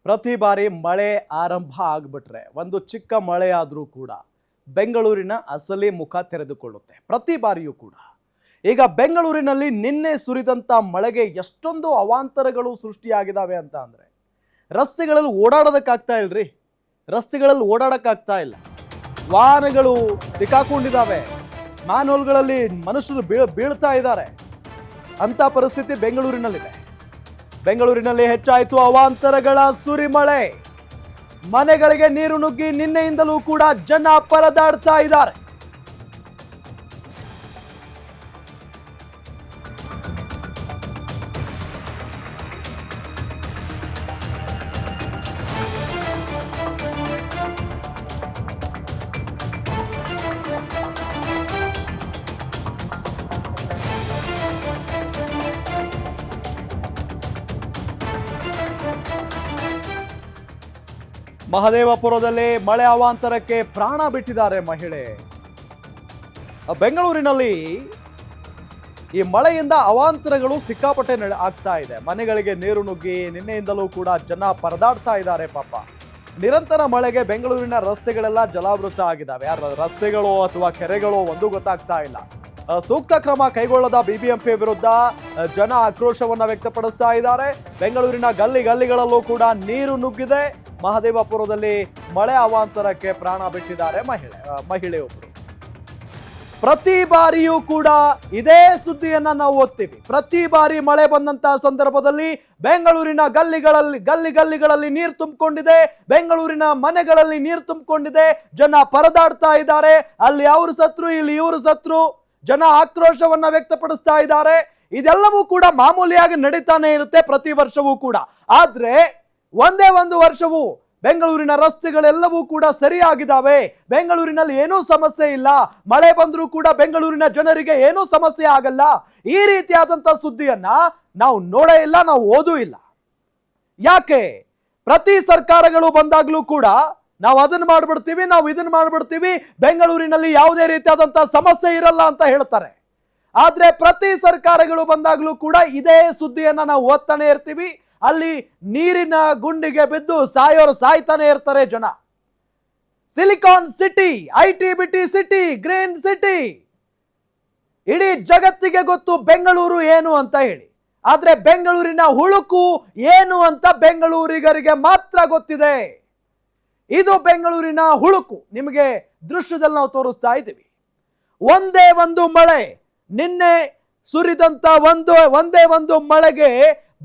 ಪ್ರತಿ ಬಾರಿ ಮಳೆ ಆರಂಭ ಆಗ್ಬಿಟ್ರೆ ಒಂದು ಚಿಕ್ಕ ಮಳೆ ಆದರೂ ಕೂಡ ಬೆಂಗಳೂರಿನ ಅಸಲಿ ಮುಖ ತೆರೆದುಕೊಳ್ಳುತ್ತೆ ಪ್ರತಿ ಬಾರಿಯೂ ಕೂಡ. ಈಗ ಬೆಂಗಳೂರಿನಲ್ಲಿ ನಿನ್ನೆ ಸುರಿದಂತ ಮಳೆಗೆ ಎಷ್ಟೊಂದು ಅವಾಂತರಗಳು ಸೃಷ್ಟಿಯಾಗಿದ್ದಾವೆ ಅಂತ ಅಂದ್ರೆ ರಸ್ತೆಗಳಲ್ಲಿ ಓಡಾಡೋದಕ್ಕಾಗ್ತಾ ಇಲ್ರಿ. ರಸ್ತೆಗಳಲ್ಲಿ ಓಡಾಡಕ್ಕಾಗ್ತಾ ಇಲ್ಲ, ವಾಹನಗಳು ಸಿಕ್ಕಾಕೊಂಡಿದ್ದಾವೆ, ಮ್ಯಾನ್ಹೋಲ್ಗಳಲ್ಲಿ ಮನುಷ್ಯರು ಬೀಳ್ತಾ ಇದ್ದಾರೆ. ಅಂತ ಪರಿಸ್ಥಿತಿ ಬೆಂಗಳೂರಿನಲ್ಲಿದೆ. ಬೆಂಗಳೂರಿನಲ್ಲಿ ಹೆಚ್ಚಾಯಿತು ಅವಾಂತರಗಳ ಸುರಿಮಳೆ. ಮನೆಗಳಿಗೆ ನೀರು ನುಗ್ಗಿ ನಿನ್ನೆಯಿಂದಲೂ ಕೂಡ ಜನ ಪರದಾಡ್ತಾ ಇದ್ದಾರೆ. ಮಹದೇವಪುರದಲ್ಲಿ ಮಳೆ ಅವಾಂತರಕ್ಕೆ ಪ್ರಾಣ ಬಿಟ್ಟಿದ್ದಾರೆ ಮಹಿಳೆ. ಬೆಂಗಳೂರಿನಲ್ಲಿ ಈ ಮಳೆಯಿಂದ ಅವಾಂತರಗಳು ಸಿಕ್ಕಾಪಟ್ಟೆ ಆಗ್ತಾ ಇದೆ. ಮನೆಗಳಿಗೆ ನೀರು ನುಗ್ಗಿ ನಿನ್ನೆಯಿಂದಲೂ ಕೂಡ ಜನ ಪರದಾಡ್ತಾ ಇದ್ದಾರೆ ಪಾಪ. ನಿರಂತರ ಮಳೆಗೆ ಬೆಂಗಳೂರಿನ ರಸ್ತೆಗಳೆಲ್ಲ ಜಲಾವೃತ ಆಗಿದ್ದಾವೆ. ರಸ್ತೆಗಳು ಅಥವಾ ಕೆರೆಗಳು ಒಂದು ಗೊತ್ತಾಗ್ತಾ ಇಲ್ಲ. ಸೂಕ್ತ ಕ್ರಮ ಕೈಗೊಳ್ಳದ ಬಿಬಿಎಂಪಿ ವಿರುದ್ಧ ಜನ ಆಕ್ರೋಶವನ್ನ ವ್ಯಕ್ತಪಡಿಸ್ತಾ ಇದ್ದಾರೆ. ಬೆಂಗಳೂರಿನ ಗಲ್ಲಿಗಳಲ್ಲೂ ಕೂಡ ನೀರು ನುಗ್ಗಿದೆ. ಮಹದೇವಪುರದಲ್ಲಿ ಮಳೆ ಅವಾಂತರಕ್ಕೆ ಪ್ರಾಣ ಬಿಟ್ಟಿದ್ದಾರೆ ಮಹಿಳೆಯೊಬ್ಬರು. ಪ್ರತಿ ಬಾರಿಯೂ ಕೂಡ ಇದೇ ಸುದ್ದಿಯನ್ನ ನಾವು ಓದ್ತೀವಿ. ಪ್ರತಿ ಬಾರಿ ಮಳೆ ಬಂದಂತಹ ಸಂದರ್ಭದಲ್ಲಿ ಬೆಂಗಳೂರಿನ ಗಲ್ಲಿಗಳಲ್ಲಿ ನೀರು ತುಂಬಿಕೊಂಡಿದೆ, ಬೆಂಗಳೂರಿನ ಮನೆಗಳಲ್ಲಿ ನೀರು ತುಂಬಿಕೊಂಡಿದೆ, ಜನ ಪರದಾಡ್ತಾ ಇದ್ದಾರೆ. ಅಲ್ಲಿ ಅವರು ಸತ್ರು, ಇಲ್ಲಿ ಇವರು ಸತ್ರು, ಜನ ಆಕ್ರೋಶವನ್ನ ವ್ಯಕ್ತಪಡಿಸ್ತಾ ಇದ್ದಾರೆ. ಇದೆಲ್ಲವೂ ಕೂಡ ಮಾಮೂಲಿಯಾಗಿ ನಡೀತಾನೆ ಇರುತ್ತೆ ಪ್ರತಿ ವರ್ಷವೂ ಕೂಡ. ಆದ್ರೆ ಒಂದೇ ಒಂದು ವರ್ಷವೂ ಬೆಂಗಳೂರಿನ ರಸ್ತೆಗಳೆಲ್ಲವೂ ಕೂಡ ಸರಿಯಾಗಿದ್ದಾವೆ. ಬೆಂಗಳೂರಿನಲ್ಲಿ ಏನೂ ಸಮಸ್ಯೆ ಇಲ್ಲ, ಮಳೆ ಬಂದರೂ ಕೂಡ ಬೆಂಗಳೂರಿನ ಜನರಿಗೆ ಏನೂ ಸಮಸ್ಯೆ ಆಗಲ್ಲ. ಈ ರೀತಿಯಾದಂತಹ ಸುದ್ದಿಯನ್ನ ನಾವು ನೋಡೇ ಇಲ್ಲ, ನಾವು ಓದೂ ಇಲ್ಲ. ಯಾಕೆ? ಪ್ರತಿ ಸರ್ಕಾರಗಳು ಬಂದಾಗ್ಲೂ ಕೂಡ ನಾವು ಅದನ್ನ ಮಾಡ್ಬಿಡ್ತೀವಿ, ನಾವು ಇದನ್ನ ಮಾಡ್ಬಿಡ್ತೀವಿ, ಬೆಂಗಳೂರಿನಲ್ಲಿ ಯಾವುದೇ ರೀತಿಯಾದಂತಹ ಸಮಸ್ಯೆ ಇರಲ್ಲ ಅಂತ ಹೇಳ್ತಾರೆ. ಆದ್ರೆ ಪ್ರತಿ ಸರ್ಕಾರಗಳು ಬಂದಾಗ್ಲೂ ಕೂಡ ಇದೇ ಸುದ್ದಿಯನ್ನ ನಾವು ಓದ್ತಾನೆ ಇರ್ತೀವಿ. ಅಲ್ಲಿ ನೀರಿನ ಗುಂಡಿಗೆ ಬಿದ್ದು ಸಾಯೋರು ಸಾಯ್ತಾನೆ ಇರ್ತಾರೆ ಜನ. Silicon city, ITBT city, green city, ಇಡೀ ಜಗತ್ತಿಗೆ ಗೊತ್ತು ಬೆಂಗಳೂರು ಏನು ಅಂತ ಹೇಳಿ. ಆದ್ರೆ ಬೆಂಗಳೂರಿನ ಹುಳುಕು ಏನು ಅಂತ ಬೆಂಗಳೂರಿಗರಿಗೆ ಮಾತ್ರ ಗೊತ್ತಿದೆ. ಇದು ಬೆಂಗಳೂರಿನ ಹುಳುಕು. ನಿಮಗೆ ದೃಶ್ಯದಲ್ಲಿ ನಾವು ತೋರಿಸ್ತಾ ಇದ್ದೀವಿ. ಒಂದೇ ಒಂದು ಮಳೆ, ನಿನ್ನೆ ಸುರಿದಂತ ಒಂದೇ ಒಂದು ಮಳೆಗೆ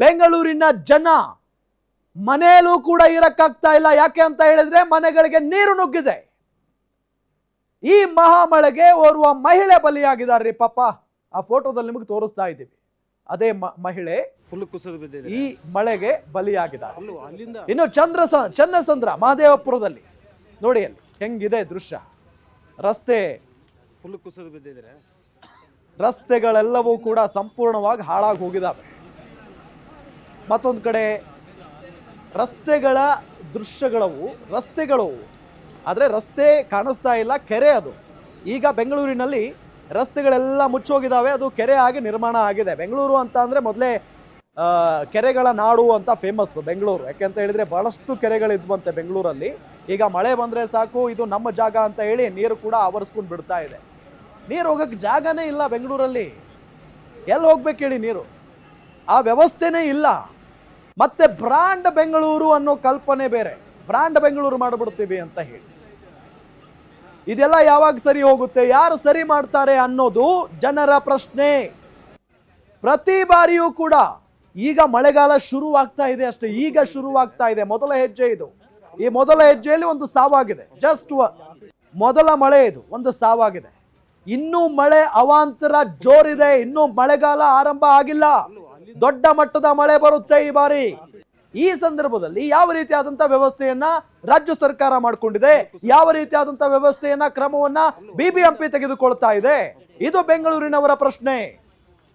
ಬೆಂಗಳೂರಿನ ಜನ ಮನೆಯಲ್ಲೂ ಕೂಡ ಇರಕ್ಕಾಗ್ತಾ ಇಲ್ಲ. ಯಾಕೆ ಅಂತ ಹೇಳಿದ್ರೆ ಮನೆಗಳಿಗೆ ನೀರು ನುಗ್ಗಿದೆ. ಈ ಮಹಾಮಳೆಗೆ ಓರ್ವ ಮಹಿಳೆ ಬಲಿಯಾಗಿದ್ದಾರೆ ಪಾಪ. ಆ ಫೋಟೋದಲ್ಲಿ ನಿಮಗೆ ತೋರಿಸ್ತಾ ಇದ್ದೀವಿ. ಅದೇ ಮಹಿಳೆ ಈ ಮಳೆಗೆ ಬಲಿಯಾಗಿದ್ದಾರೆ. ಇನ್ನು ಚನ್ನಸಂದ್ರ ಮಹದೇವಪುರದಲ್ಲಿ ನೋಡಿ, ಅಲ್ಲಿ ಹೆಂಗಿದೆ ದೃಶ್ಯ. ರಸ್ತೆಗಳೆಲ್ಲವೂ ಕೂಡ ಸಂಪೂರ್ಣವಾಗಿ ಹಾಳಾಗಿ ಹೋಗಿದ್ದಾವೆ. ಮತ್ತೊಂದು ಕಡೆ ರಸ್ತೆಗಳ ರಸ್ತೆಗಳು ಆದರೆ ರಸ್ತೆ ಕಾಣಿಸ್ತಾ ಇಲ್ಲ, ಕೆರೆ ಅದು. ಈಗ ಬೆಂಗಳೂರಿನಲ್ಲಿ ರಸ್ತೆಗಳೆಲ್ಲ ಮುಚ್ಚೋಗಿದ್ದಾವೆ, ಅದು ಕೆರೆ ಆಗಿ ನಿರ್ಮಾಣ ಆಗಿದೆ. ಬೆಂಗಳೂರು ಅಂತ ಅಂದರೆ ಮೊದಲೇ ಕೆರೆಗಳ ನಾಡು ಅಂತ ಫೇಮಸ್ ಬೆಂಗಳೂರು. ಯಾಕೆಂತ ಹೇಳಿದ್ರೆ ಬಹಳಷ್ಟು ಕೆರೆಗಳಿದ್ವಂತೆ ಬೆಂಗಳೂರಲ್ಲಿ. ಈಗ ಮಳೆ ಬಂದರೆ ಸಾಕು, ಇದು ನಮ್ಮ ಜಾಗ ಅಂತ ಹೇಳಿ ನೀರು ಕೂಡ ಆವರಿಸ್ಕೊಂಡು ಬಿಡ್ತಾ ಇದೆ. ನೀರು ಹೋಗಕ್ಕೆ ಜಾಗನೇ ಇಲ್ಲ ಬೆಂಗಳೂರಲ್ಲಿ. ಎಲ್ಲಿ ಹೋಗ್ಬೇಕು ಹೇಳಿ ನೀರು? ಆ ವ್ಯವಸ್ಥೆನೇ ಇಲ್ಲ. ಮತ್ತೆ ಬ್ರಾಂಡ್ ಬೆಂಗಳೂರು ಅನ್ನೋ ಕಲ್ಪನೆ ಬೇರೆ, ಬ್ರಾಂಡ್ ಬೆಂಗಳೂರು ಮಾಡಿಬಿಡ್ತೀವಿ ಅಂತ ಹೇಳಿ. ಇದೆಲ್ಲ ಯಾವಾಗ ಸರಿ ಹೋಗುತ್ತೆ, ಯಾರು ಸರಿ ಮಾಡ್ತಾರೆ ಅನ್ನೋದು ಜನರ ಪ್ರಶ್ನೆ. ಪ್ರತಿ ಬಾರಿಯೂ ಕೂಡ ಈಗ ಮಳೆಗಾಲ ಶುರುವಾಗ್ತಾ ಇದೆ ಅಷ್ಟೇ, ಈಗ ಶುರುವಾಗ್ತಾ ಇದೆ. ಮೊದಲ ಹೆಜ್ಜೆ ಇದು. ಈ ಮೊದಲ ಹೆಜ್ಜೆಯಲ್ಲಿ ಒಂದು ಸಾವಾಗಿದೆ. ಜಸ್ಟ್ ಮೊದಲ ಮಳೆ ಇದು, ಒಂದು ಸಾವಾಗಿದೆ. ಇನ್ನೂ ಮಳೆ ಅವಾಂತರ ಜೋರಿದೆ. ಇನ್ನೂ ಮಳೆಗಾಲ ಆರಂಭ ಆಗಿಲ್ಲ. ದೊಡ್ಡ ಮಟ್ಟದ ಮಳೆ ಬರುತ್ತೆ ಈ ಬಾರಿ. ಈ ಸಂದರ್ಭದಲ್ಲಿ ಯಾವ ರೀತಿಯಾದಂತಹ ವ್ಯವಸ್ಥೆಯನ್ನ ರಾಜ್ಯ ಸರ್ಕಾರ ಮಾಡಿಕೊಂಡಿದೆ, ಯಾವ ರೀತಿಯಾದಂತಹ ವ್ಯವಸ್ಥೆಯನ್ನ ಕ್ರಮವನ್ನ ಬಿಬಿಎಂಪಿ ತೆಗೆದುಕೊಳ್ತಾ ಇದೆ, ಇದು ಬೆಂಗಳೂರಿನವರ ಪ್ರಶ್ನೆ.